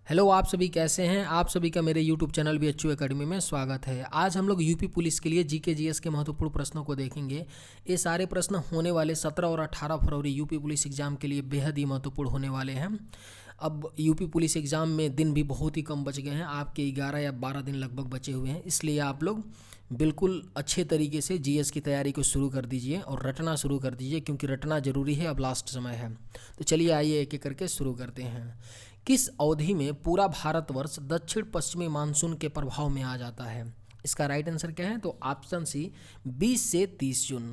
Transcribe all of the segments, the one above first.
Hello, आप सभी कैसे हैं। आप सभी का मेरे यूट्यूब चैनल BHU एकेडमी में स्वागत है। आज हम लोग यूपी पुलिस के लिए जीके जीएस के महत्वपूर्ण प्रश्नों को देखेंगे। ये सारे प्रश्न होने वाले 17 और 18 फरवरी यूपी पुलिस एग्ज़ाम के लिए बेहद ही महत्वपूर्ण होने वाले हैं। अब यूपी पुलिस एग्ज़ाम में दिन भी बहुत ही कम बच गए हैं, आपके 11 या 12 दिन लगभग बचे हुए हैं। इसलिए आप लोग बिल्कुल अच्छे तरीके से जीएस की तैयारी को शुरू कर दीजिए और रटना शुरू कर दीजिए, क्योंकि रटना ज़रूरी है। अब लास्ट समय है, तो चलिए आइए एक एक करके शुरू करते हैं। किस अवधि में पूरा भारतवर्ष दक्षिण पश्चिमी मानसून के प्रभाव में आ जाता है? इसका राइट आंसर क्या है? तो ऑप्शन सी 20 से 30 जून।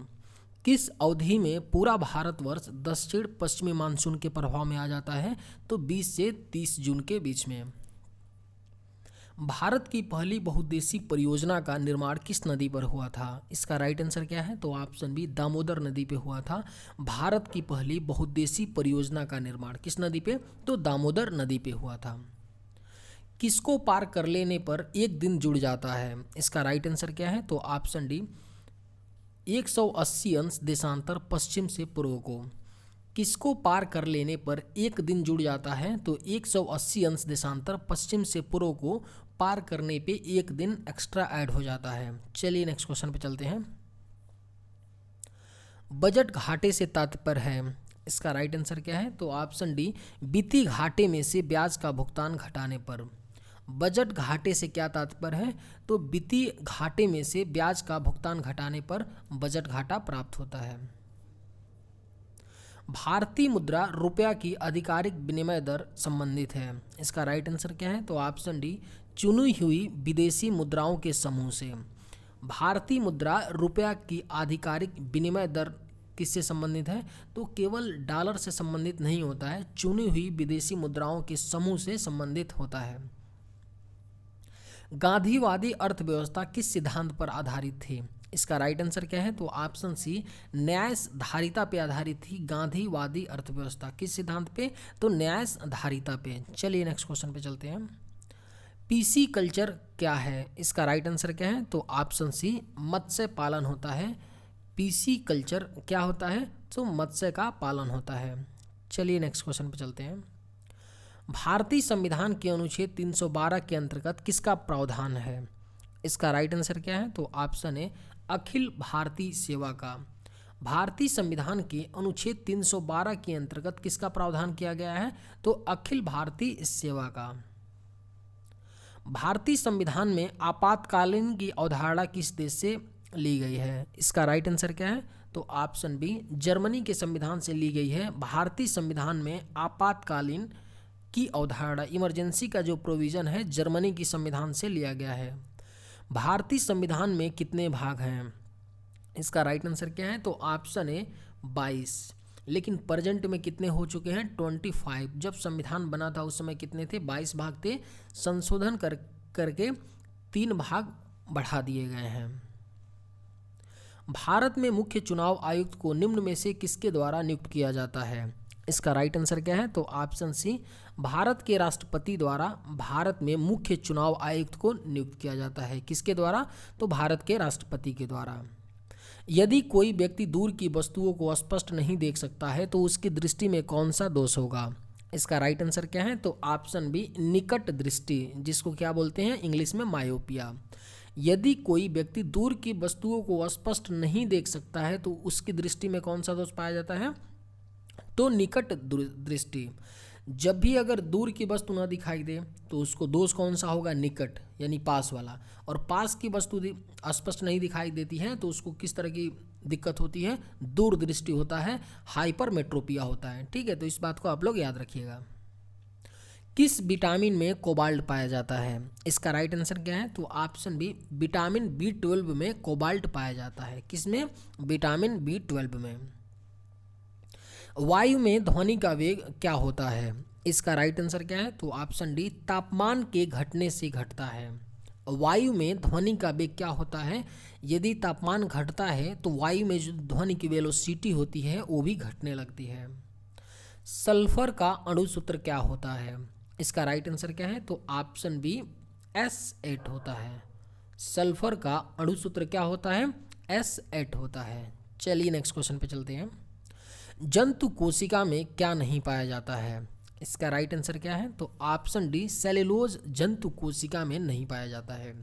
किस अवधि में पूरा भारतवर्ष दक्षिण पश्चिमी मानसून के प्रभाव में आ जाता है? तो 20 से 30 जून के बीच में। भारत की पहली बहुउद्देशीय परियोजना का निर्माण किस नदी पर हुआ था? इसका राइट आंसर क्या है? तो ऑप्शन बी दामोदर नदी पे हुआ था। भारत की पहली बहुउद्देशीय परियोजना का निर्माण किस नदी पे? तो दामोदर नदी पे हुआ था। किसको पार कर लेने पर एक दिन जुड़ जाता है? इसका राइट आंसर क्या है? तो ऑप्शन डी 180 अंश देशांतर पश्चिम से पूर्व को। किसको पार कर लेने पर एक दिन जुड़ जाता है? तो 180 अंश देशांतर पश्चिम से पूर्व को पार करने पे एक दिन एक्स्ट्रा ऐड हो जाता है। चलिए नेक्स्ट क्वेश्चन पे चलते हैं। बजट घाटे से तात्पर्य है? इसका राइट आंसर क्या है? तो ऑप्शन डी वित्तीय घाटे में से ब्याज का भुगतान घटाने पर। बजट घाटे से क्या तात्पर्य है? तो वित्तीय घाटे में से ब्याज का भुगतान घटाने पर बजट घाटा प्राप्त होता है। भारतीय मुद्रा रुपया की आधिकारिक विनिमय दर संबंधित है। इसका राइट आंसर क्या है? तो ऑप्शन डी चुनी हुई विदेशी मुद्राओं के समूह से। भारतीय मुद्रा रुपया की आधिकारिक विनिमय दर किससे संबंधित है? तो केवल डॉलर से संबंधित नहीं होता है, चुनी हुई विदेशी मुद्राओं के समूह से संबंधित होता है। गांधीवादी अर्थव्यवस्था किस सिद्धांत पर आधारित थी? इसका राइट आंसर क्या है? तो ऑप्शन सी न्यायधारिता पे आधारित थी। गांधीवादी अर्थव्यवस्था किस सिद्धांत पे? तो न्यायधारिता पे। चलिए नेक्स्ट क्वेश्चन पे चलते हैं। पीसी कल्चर क्या है? इसका राइट आंसर क्या है? तो ऑप्शन सी मत्स्य पालन होता है। पीसी कल्चर क्या होता है? तो मत्स्य का पालन होता है। चलिए नेक्स्ट क्वेश्चन पे चलते हैं। भारतीय संविधान के अनुच्छेद 312 के अंतर्गत किसका प्रावधान है? इसका राइट आंसर क्या है? तो ऑप्शन ए अखिल भारतीय सेवा का। भारतीय संविधान के अनुच्छेद 312 के अंतर्गत किसका प्रावधान किया गया है? तो अखिल भारतीय सेवा का। भारतीय संविधान में आपातकालीन की अवधारणा किस देश से ली गई है? इसका राइट आंसर क्या है? तो ऑप्शन बी जर्मनी के संविधान से ली गई है। भारतीय संविधान में आपातकालीन की अवधारणा, इमरजेंसी का जो प्रोविज़न है, जर्मनी की संविधान से लिया गया है। भारतीय संविधान में कितने भाग हैं? इसका राइट आंसर क्या है? तो ऑप्शन ए 22। लेकिन प्रेजेंट में कितने हो चुके हैं? 25। जब संविधान बना था उस समय कितने थे? 22 भाग थे। संशोधन करके 3 भाग बढ़ा दिए गए हैं। भारत में मुख्य चुनाव आयुक्त को निम्न में से किसके द्वारा नियुक्त किया जाता है? इसका राइट आंसर क्या है? तो ऑप्शन सी भारत के राष्ट्रपति द्वारा भारत में मुख्य चुनाव आयुक्त को नियुक्त किया जाता है। किसके द्वारा? तो भारत के राष्ट्रपति के द्वारा। यदि कोई व्यक्ति दूर की वस्तुओं को स्पष्ट नहीं देख सकता है तो उसकी दृष्टि में कौन सा दोष होगा? इसका राइट आंसर क्या है? तो ऑप्शन बी निकट दृष्टि, जिसको क्या बोलते हैं इंग्लिश में मायोपिया। यदि कोई व्यक्ति दूर की वस्तुओं को स्पष्ट नहीं देख सकता है तो उसकी दृष्टि में कौन सा दोष पाया जाता है? तो निकट दृष्टि। जब भी अगर दूर की वस्तु ना दिखाई दे तो उसको दोष कौन सा होगा? निकट, यानी पास वाला। और पास की वस्तु स्पष्ट नहीं दिखाई देती है तो उसको किस तरह की दिक्कत होती है? दूर दृष्टि होता है, हाइपरमेट्रोपिया होता है। ठीक है, तो इस बात को आप लोग याद रखिएगा। किस विटामिन में कोबाल्ट पाया जाता है? इसका राइट आंसर क्या है? तो ऑप्शन बी विटामिन B12 में कोबाल्ट पाया जाता है। किसमें? विटामिन B12 में। वायु में ध्वनि का वेग क्या होता है? इसका राइट आंसर क्या है? तो ऑप्शन डी तापमान के घटने से घटता है। वायु में ध्वनि का वेग क्या होता है? यदि तापमान घटता है तो वायु में जो ध्वनि की वेलोसिटी होती है वो भी घटने लगती है। सल्फर का अणुसूत्र क्या होता है? इसका राइट आंसर क्या है? तो ऑप्शन बी S8 होता है। सल्फर का अणुसूत्र क्या होता है? S8 होता है। चलिए नेक्स्ट क्वेश्चन पे चलते हैं। जंतु कोशिका में क्या नहीं पाया जाता है? इसका राइट आंसर क्या है? तो ऑप्शन डी, सेल्यूलोज जंतु कोशिका में नहीं पाया जाता है।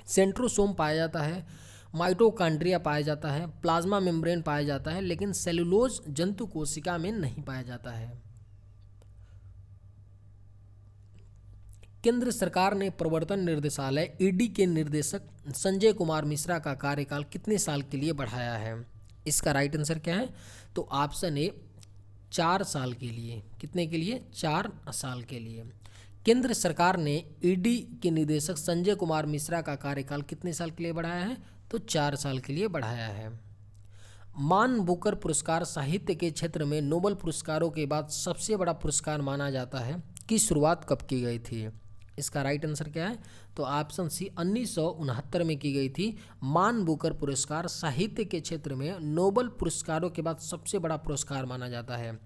सेंट्रोसोम पाया जाता है, माइटोकॉन्ड्रिया पाया जाता है, प्लाज्मा मेम्ब्रेन पाया जाता है, लेकिन सेल्यूलोज जंतु कोशिका में नहीं पाया जाता है। केंद्र सरकार ने प्रवर्तन निर्देशालय ईडी के निदेशक संजय कुमार मिश्रा का कार्यकाल कितने साल के लिए बढ़ाया है? इसका राइट आंसर क्या है? तो ऑप्शन ए, 4 साल के लिए। कितने के लिए? 4 साल के लिए। केंद्र सरकार ने ईडी के निदेशक संजय कुमार मिश्रा का कार्यकाल कितने साल के लिए बढ़ाया है? तो 4 साल के लिए बढ़ाया है। मान बुकर पुरस्कार साहित्य के क्षेत्र में नोबेल पुरस्कारों के बाद सबसे बड़ा पुरस्कार माना जाता है, की शुरुआत कब की गई थी? इसका राइट आंसर क्या है? तो ऑप्शन सी, 1969 में की गई थी। मान बुकर पुरस्कार साहित्य के क्षेत्र में नोबेल पुरस्कारों के बाद सबसे बड़ा पुरस्कार माना जाता है।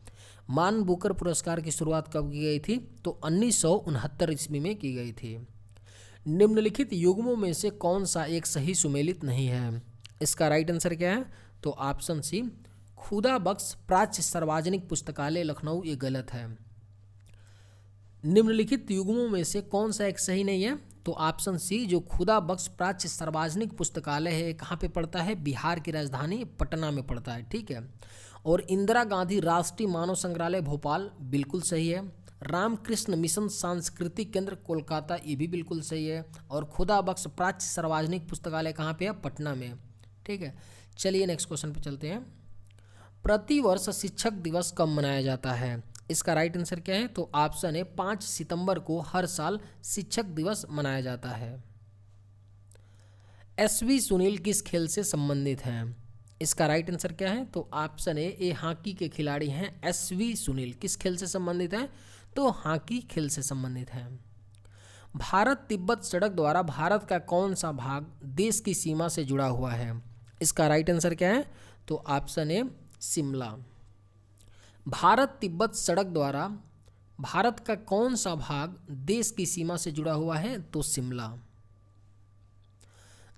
मान बुकर पुरस्कार की शुरुआत कब की गई थी? तो 1969 ईस्वी में की गई थी। निम्नलिखित युग्मों में से कौन सा एक सही सुमेलित नहीं है? इसका राइट आंसर क्या है? तो ऑप्शन सी, खुदा बख्श प्राच्य सार्वजनिक पुस्तकालय लखनऊ, ये गलत है। निम्नलिखित युग्मों में से कौन सा एक सही नहीं है? तो ऑप्शन सी, जो खुदा बख्श प्राच्य सार्वजनिक पुस्तकालय है, कहाँ पे पड़ता है? बिहार की राजधानी पटना में पड़ता है, ठीक है। और इंदिरा गांधी राष्ट्रीय मानव संग्रहालय भोपाल, बिल्कुल सही है। रामकृष्ण मिशन सांस्कृतिक केंद्र कोलकाता, ये भी बिल्कुल सही है। और खुदा बख्श प्राच्य सार्वजनिक पुस्तकालय कहाँ पे है? पटना में, ठीक है। चलिए नेक्स्ट क्वेश्चन पे चलते हैं। प्रतिवर्ष शिक्षक दिवस कब मनाया जाता है? इसका राइट आंसर क्या है? तो ऑप्शन है, 5 सितंबर को हर साल शिक्षक दिवस मनाया जाता है। एसवी सुनील किस खेल से संबंधित हैं? इसका राइट आंसर क्या है? तो ऑप्शन है, ये हॉकी के खिलाड़ी हैं। एसवी सुनील किस खेल से संबंधित हैं? तो हॉकी खेल से संबंधित हैं। भारत तिब्बत सड़क द्वारा भारत का कौन सा भाग देश की सीमा से जुड़ा हुआ है? इसका राइट आंसर क्या है? तो ऑप्शन है, शिमला। भारत तिब्बत सड़क द्वारा भारत का कौन सा भाग देश की सीमा से जुड़ा हुआ है? तो शिमला।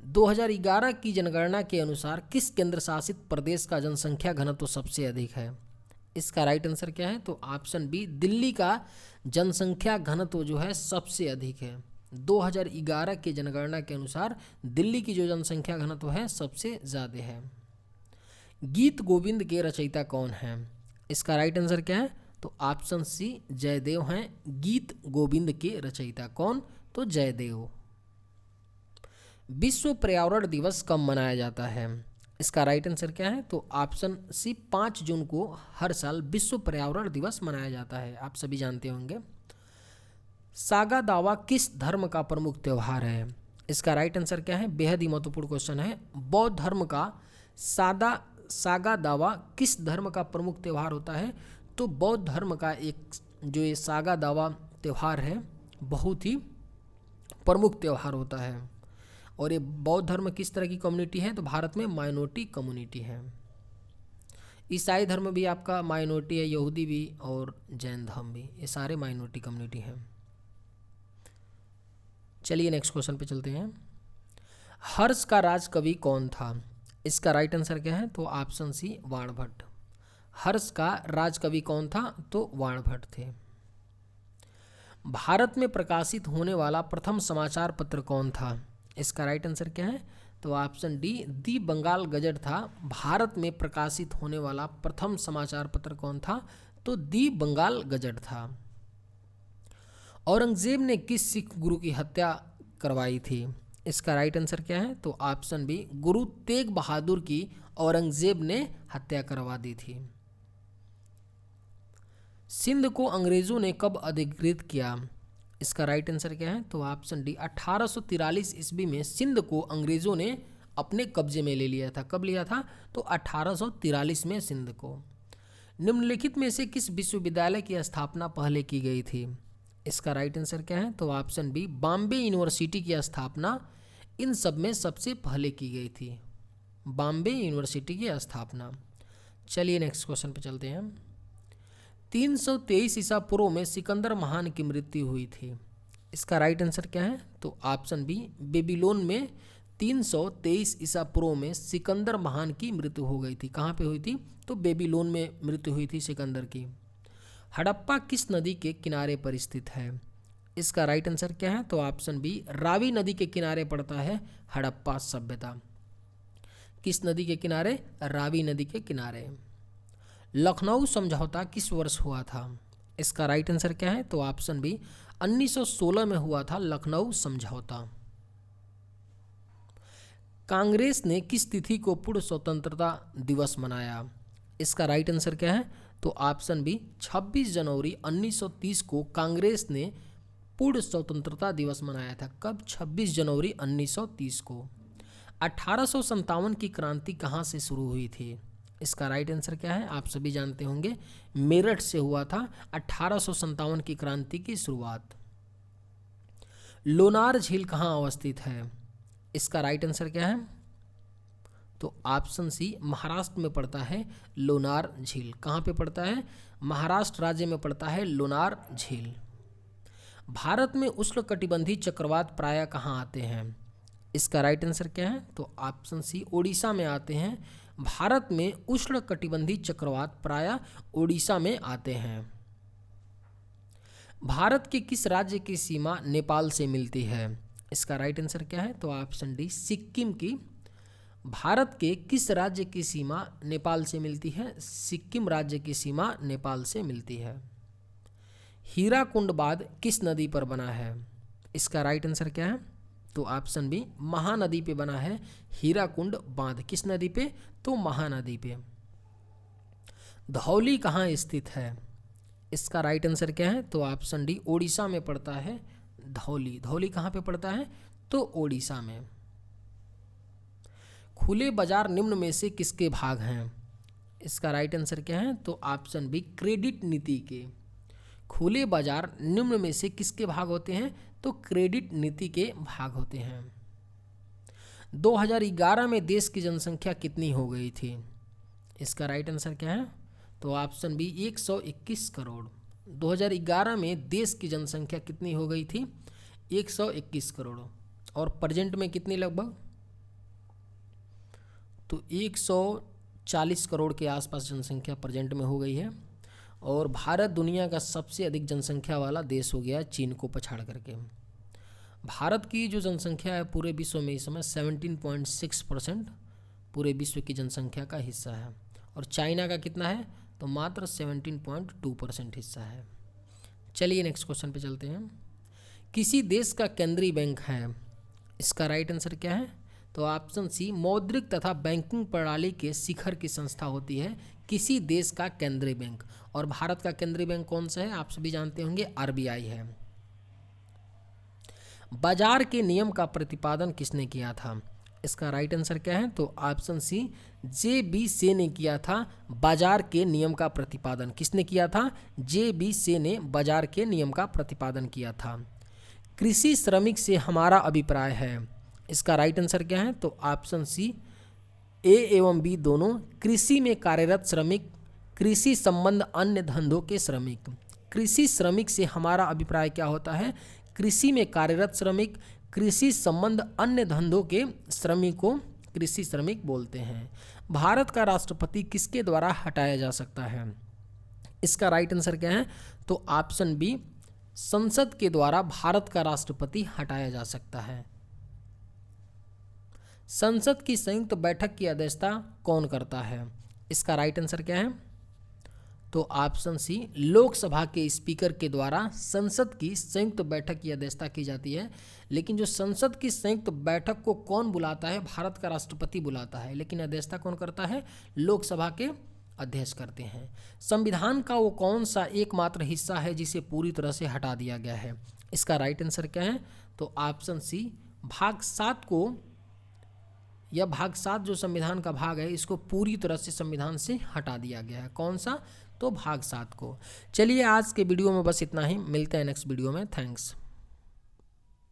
2011 की जनगणना के अनुसार किस केंद्र शासित प्रदेश का जनसंख्या घनत्व सबसे अधिक है? इसका राइट आंसर क्या है? तो ऑप्शन बी, दिल्ली का जनसंख्या घनत्व जो है सबसे अधिक है। 2011 की जनगणना के अनुसार दिल्ली की जो जनसंख्या घनत्व है सबसे ज़्यादा है। गीत गोविंद के रचयिता कौन हैं? इसका राइट आंसर क्या है? तो ऑप्शन सी, जयदेव हैं गीत गोविंद के रचयिता। कौन? तो जयदेव। विश्व पर्यावरण दिवस कब मनाया जाता है? इसका राइट आंसर क्या है? तो ऑप्शन सी, 5 जून को हर साल विश्व पर्यावरण दिवस मनाया जाता है, आप सभी जानते होंगे। सागा दावा किस धर्म का प्रमुख त्यौहार है? इसका राइट आंसर क्या है? बेहद ही महत्वपूर्ण क्वेश्चन है। बौद्ध धर्म का सागा दावा किस धर्म का प्रमुख त्यौहार होता है? तो बौद्ध धर्म का एक जो ये सागा दावा त्यौहार है बहुत ही प्रमुख त्यौहार होता है। और ये बौद्ध धर्म किस तरह की कम्युनिटी है? तो भारत में माइनॉरिटी कम्युनिटी है। ईसाई धर्म भी आपका माइनॉरिटी है, यहूदी भी और जैन धर्म भी, ये सारे माइनॉरिटी कम्युनिटी हैं। चलिए नेक्स्ट क्वेश्चन पे चलते हैं। हर्ष का राज कवि कौन था? इसका राइट आंसर क्या है? तो ऑप्शन सी, वाणभट्ट। हर्ष का राज कवि कौन था? तो वाणभट्ट थे। भारत में प्रकाशित होने वाला प्रथम समाचार पत्र कौन था? इसका राइट आंसर क्या है? तो ऑप्शन डी, दी बंगाल गजट था। भारत में प्रकाशित होने वाला प्रथम समाचार पत्र कौन था? तो दी बंगाल गजट था। औरंगजेब ने किस सिख गुरु की हत्या करवाई थी? इसका राइट आंसर क्या है? तो ऑप्शन बी, गुरु तेग बहादुर की औरंगजेब ने हत्या करवा दी थी। सिंध को अंग्रेजों ने कब अधिकृत किया? इसका राइट आंसर क्या है? तो ऑप्शन डी, 1843 ईस्वी में सिंध को अंग्रेजों ने अपने कब्जे में ले लिया था। कब लिया था? तो 1843 में सिंध को। निम्नलिखित में से किस विश्वविद्यालय की स्थापना पहले की गई थी? इसका राइट आंसर क्या है? तो ऑप्शन बी, बॉम्बे यूनिवर्सिटी की स्थापना इन सब में सबसे पहले की गई थी। बॉम्बे यूनिवर्सिटी की स्थापना। चलिए नेक्स्ट क्वेश्चन पे चलते हैं। 323 ईसा पूर्व में सिकंदर महान की मृत्यु हुई थी। इसका राइट आंसर क्या है? तो ऑप्शन बी, बेबीलोन में 323 ईसा पूर्व में सिकंदर महान की मृत्यु हो गई थी। कहाँ पे हुई थी? तो बेबीलोन में मृत्यु हुई थी सिकंदर की। हड़प्पा किस नदी के किनारे पर स्थित है? इसका राइट आंसर क्या है? तो ऑप्शन बी, रावी नदी के किनारे पड़ता है हड़प्पा सभ्यता। किस नदी के किनारे? रावी नदी के किनारे। लखनऊ समझौता किस वर्ष हुआ था? इसका राइट आंसर क्या है? तो ऑप्शन बी, 1916 में हुआ था लखनऊ समझौता। कांग्रेस ने किस तिथि को पूर्ण स्वतंत्रता दिवस मनाया? इसका राइट आंसर क्या है? तो ऑप्शन बी, 26 जनवरी 1930 को कांग्रेस ने पूर्ण स्वतंत्रता दिवस मनाया था। कब? 26 जनवरी 1930 को। 1857 की क्रांति कहाँ से शुरू हुई थी? इसका राइट आंसर क्या है? आप सभी जानते होंगे, मेरठ से हुआ था 1857 की क्रांति की शुरुआत। लोनार झील कहाँ अवस्थित है? इसका राइट आंसर क्या है? तो ऑप्शन सी, महाराष्ट्र में पड़ता है लोनार झील। कहाँ पे पड़ता है? महाराष्ट्र राज्य में पड़ता है लोनार झील। भारत में उष्णकटिबंधीय चक्रवात प्रायः कहाँ आते हैं? इसका राइट आंसर क्या है? तो ऑप्शन सी, ओडिशा में आते हैं। भारत में उष्णकटिबंधीय चक्रवात प्रायः ओडिशा में आते हैं। भारत के किस राज्य की सीमा नेपाल से मिलती है? इसका राइट आंसर क्या है? तो ऑप्शन डी, सिक्किम की। भारत के किस राज्य की सीमा नेपाल से मिलती है? सिक्किम राज्य की सीमा नेपाल से मिलती है। हीराकुंड बांध किस नदी पर बना है? इसका राइट आंसर क्या है? तो ऑप्शन बी, महानदी पे बना है हीराकुंड बांध। किस नदी पे? तो महानदी पे। धौली कहाँ स्थित है? इसका राइट आंसर क्या है? तो ऑप्शन डी, ओडिशा में पड़ता है धौली। धौली कहाँ पे पड़ता है? तो ओडिशा में। खुले बाजार निम्न में से किसके भाग हैं? इसका राइट आंसर क्या है? तो ऑप्शन बी, क्रेडिट नीति के। खुले बाजार निम्न में से किसके भाग होते हैं? तो क्रेडिट नीति के भाग होते हैं। 2011 में देश की जनसंख्या कितनी हो गई थी? इसका राइट आंसर क्या है? तो ऑप्शन बी, 121 करोड़। 2011 में देश की जनसंख्या कितनी हो गई थी? 121 करोड़। और प्रेजेंट में कितनी लगभग? तो 140 करोड़ के आसपास जनसंख्या प्रेजेंट में हो गई है। और भारत दुनिया का सबसे अधिक जनसंख्या वाला देश हो गया है, चीन को पछाड़ करके। भारत की जो जनसंख्या है पूरे विश्व में इस समय 17.6% पूरे विश्व की जनसंख्या का हिस्सा है। और चाइना का कितना है? तो मात्र 17.2% हिस्सा है। चलिए नेक्स्ट क्वेश्चन पे चलते हैं। किसी देश का केंद्रीय बैंक है? इसका राइट आंसर क्या है? तो ऑप्शन सी, मौद्रिक तथा बैंकिंग प्रणाली के शिखर की संस्था होती है किसी देश का केंद्रीय बैंक। और भारत का केंद्रीय बैंक कौन सा है? आप सभी जानते होंगे, आरबीआई है। बाजार के नियम का प्रतिपादन किसने किया था? इसका राइट आंसर क्या है? तो ऑप्शन सी, जे.बी. से ने किया था बाजार के नियम का प्रतिपादन। किसने किया था? जे.बी. से ने बाजार के नियम का प्रतिपादन किया था। कृषि श्रमिक से हमारा अभिप्राय है। इसका राइट आंसर क्या है? तो ऑप्शन सी, ए एवं बी दोनों। कृषि में कार्यरत श्रमिक, कृषि संबंध अन्य धंधों के श्रमिक। कृषि श्रमिक से हमारा अभिप्राय क्या होता है? कृषि में कार्यरत श्रमिक, कृषि संबंध अन्य धंधों के श्रमिक को कृषि श्रमिक बोलते हैं। भारत का राष्ट्रपति किसके द्वारा हटाया जा सकता है? इसका राइट आंसर क्या है? तो ऑप्शन बी, संसद के द्वारा भारत का राष्ट्रपति हटाया जा सकता है। संसद की संयुक्त बैठक की अध्यक्षता कौन करता है? इसका राइट आंसर क्या है? तो ऑप्शन सी, लोकसभा के स्पीकर के द्वारा संसद की संयुक्त बैठक की अध्यक्षता की जाती है। लेकिन जो संसद की संयुक्त बैठक को कौन बुलाता है? भारत का राष्ट्रपति बुलाता है, लेकिन अध्यक्षता कौन करता है? लोकसभा के अध्यक्ष करते हैं। संविधान का वो कौन सा एकमात्र हिस्सा है जिसे पूरी तरह से हटा दिया गया है? इसका राइट आंसर क्या है? तो ऑप्शन सी, भाग 7 को, यह भाग 7 जो संविधान का भाग है, इसको पूरी तरह से संविधान से हटा दिया गया है। कौन सा? तो भाग 7 को। चलिए आज के वीडियो में बस इतना ही, मिलते हैं नेक्स्ट वीडियो में। थैंक्स।